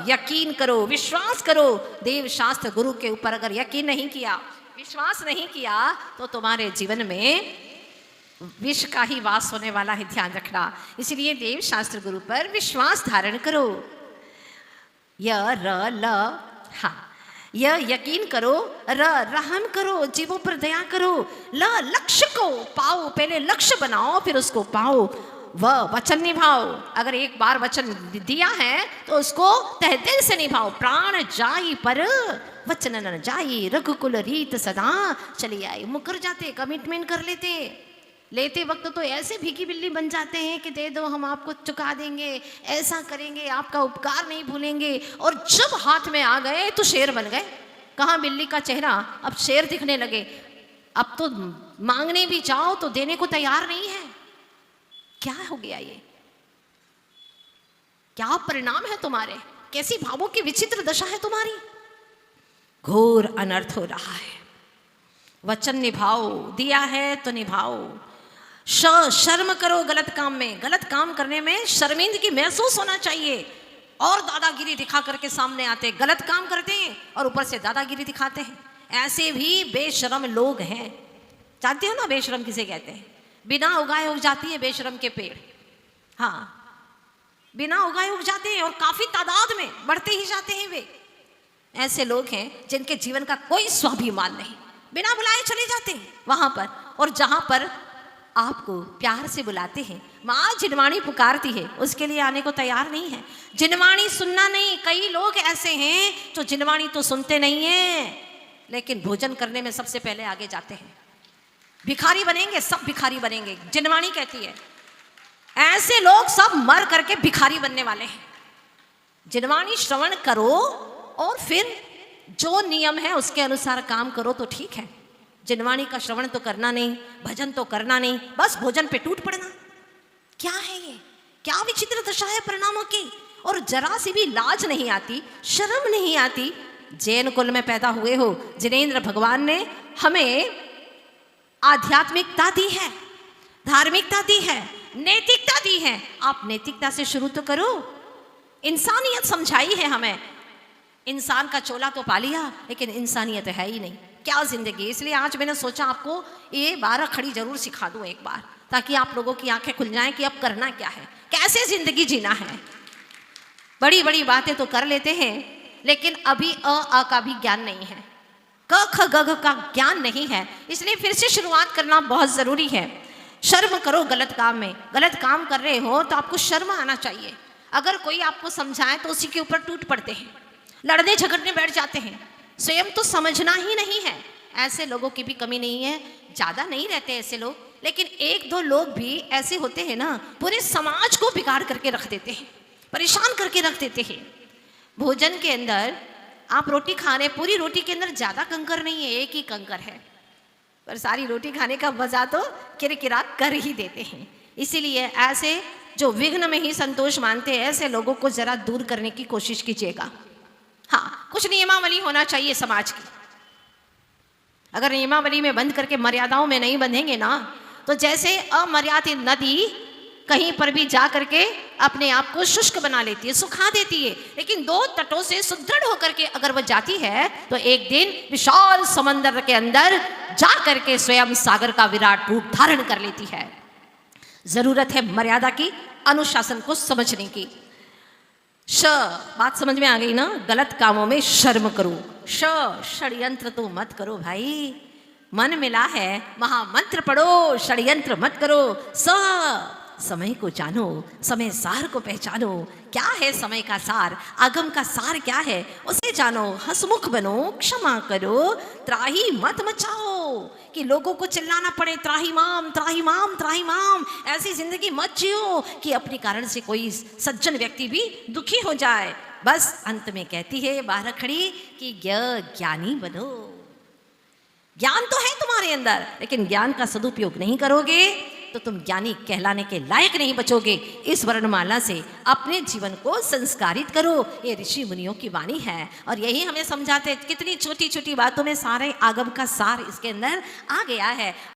यकीन करो, विश्वास करो। देव शास्त्र गुरु के ऊपर अगर यकीन नहीं किया, विश्वास नहीं किया, तो तुम्हारे जीवन में विष का ही वास होने वाला है, ध्यान रखना। इसलिए देव शास्त्र गुरु पर विश्वास धारण करो। य र ल हा, यकीन करो, रहम करो, जीवों पर दया करो, लक्ष्य को पाओ, पहले लक्ष्य बनाओ फिर उसको पाओ। वचन निभाओ, अगर एक बार वचन दिया है तो उसको तहे दिल से निभाओ। प्राण जाई पर वचन न जाई, रघुकुल रीत सदा चली आई। मुकर जाते, कमिटमेंट कर लेते वक्त तो ऐसे भीगी बिल्ली बन जाते हैं कि दे दो, हम आपको चुका देंगे, ऐसा करेंगे, आपका उपकार नहीं भूलेंगे। और जब हाथ में आ गए तो शेर बन गए। कहाँ बिल्ली का चेहरा, अब शेर दिखने लगे। अब तो मांगने भी जाओ तो देने को तैयार नहीं है। क्या हो गया ये? क्या परिणाम है तुम्हारे? कैसी भावों की विचित्र दशा है तुम्हारी? घोर अनर्थ हो रहा है। वचन निभाओ, दिया है तो निभाओ। शर्म करो गलत काम में। गलत काम करने में शर्मिंदगी महसूस होना चाहिए। और दादागिरी दिखा करके सामने आते, गलत काम करते हैं और ऊपर से दादागिरी दिखाते हैं। ऐसे भी बेशरम लोग हैं। जानते हो ना बेशरम किसे कहते हैं? बिना उगाए उग जाती है बेशरम के पेड़। हाँ, बिना उगाए उग जाते हैं और काफी तादाद में बढ़ते ही जाते हैं वे। ऐसे लोग हैं जिनके जीवन का कोई स्वाभिमान नहीं, बिना बुलाए चले जाते हैं वहां पर। और जहां पर आपको प्यार से बुलाते हैं, माँ जिनवाणी पुकारती है, उसके लिए आने को तैयार नहीं है। जिनवाणी सुनना नहीं। कई लोग ऐसे हैं जो जिनवाणी तो सुनते नहीं है, लेकिन भोजन करने में सबसे पहले आगे जाते हैं। भिखारी बनेंगे, सब भिखारी बनेंगे। जिनवाणी कहती है ऐसे लोग सब मर करके भिखारी बनने वाले हैं। जिनवाणी श्रवण करो और फिर जो नियम है उसके अनुसार काम करो तो ठीक है। जिनवाणी का श्रवण तो करना नहीं, भजन तो करना नहीं, बस भोजन पे टूट पड़ना। क्या है ये? क्या विचित्र दशा है परिणामों की। और जरा सी भी लाज नहीं आती, शर्म नहीं आती। जैन कुल में पैदा हुए हो, जिनेंद्र भगवान ने हमें आध्यात्मिकता दी है, धार्मिकता दी है, नैतिकता दी है। आप नैतिकता से शुरू तो करो। इंसानियत समझाई है हमें। इंसान का चोला तो पा लिया, लेकिन इंसानियत है ही नहीं। क्या जिंदगी। इसलिए आज मैंने सोचा आपको ये 12 खड़ी जरूर सिखा दूं एक बार, ताकि आप लोगों की आंखें खुल जाएं कि अब करना क्या है, कैसे जिंदगी जीना है। बड़ी बड़ी बातें तो कर लेते हैं, लेकिन अभी अ का भी ज्ञान नहीं है, क ख ग घ का ज्ञान नहीं है। इसलिए फिर से शुरुआत करना बहुत जरूरी है। शर्म करो गलत काम में। गलत काम कर रहे हो तो आपको शर्म आना चाहिए। अगर कोई आपको समझाए तो उसी के ऊपर टूट पड़ते हैं, लड़ने झगड़ने बैठ जाते हैं। स्वयं तो समझना ही नहीं है। ऐसे लोगों की भी कमी नहीं है, ज्यादा नहीं रहते ऐसे लोग, लेकिन एक दो लोग भी ऐसे होते हैं ना, पूरे समाज को बिगाड़ करके रख देते हैं, परेशान करके रख देते हैं। भोजन के अंदर आप रोटी खा रहे, पूरी रोटी के अंदर ज्यादा कंकर नहीं है, एक ही कंकर है, पर सारी रोटी खाने का मजा तो किरकिरा कर ही देते हैं। इसीलिए ऐसे जो विघ्न में ही संतोष मानते हैं, ऐसे लोगों को जरा दूर करने की कोशिश कीजिएगा। हाँ, कुछ नियमावली होना चाहिए समाज की। अगर नियमावली में बंद करके मर्यादाओं में नहीं बंधेंगे ना, तो जैसे अमर्यादित नदी कहीं पर भी जा करके अपने आप को शुष्क बना लेती है, सुखा देती है, लेकिन 2 तटों से सुदृढ़ होकर के अगर वह जाती है तो एक दिन विशाल समंदर के अंदर जा करके स्वयं सागर का विराट रूप धारण कर लेती है। जरूरत है मर्यादा की, अनुशासन को समझने की। बात समझ में आ गई ना? गलत कामों में शर्म करो। षड्यंत्र तो मत करो भाई। मन मिला है, महामंत्र पढ़ो, षड्यंत्र मत करो। समय को जानो, समय सार को पहचानो। क्या है समय का सार? आगम का सार क्या है उसे जानो। हंसमुख बनो, क्षमा करो, त्राही मत मचाओ कि लोगों को चिल्लाना पड़े त्राही माम त्राही माम त्राही माम। ऐसी जिंदगी मत जियो कि अपने कारण से कोई सज्जन व्यक्ति भी दुखी हो जाए। बस अंत में कहती है 12 खड़ी कि ज्ञानी बनो। ज्ञान तो है तुम्हारे अंदर, लेकिन ज्ञान का सदुपयोग नहीं करोगे तो तुम ज्ञानी कहलाने के लायक नहीं बचोगे। इस वर्णमाला से अपने जीवन को संस्कारित करो। ये ऋषि मुनियों की वाणी है और यही हमें समझाते। कितनी छोटी छोटी बातों में सारे आगम का सार इसके अंदर आ गया है।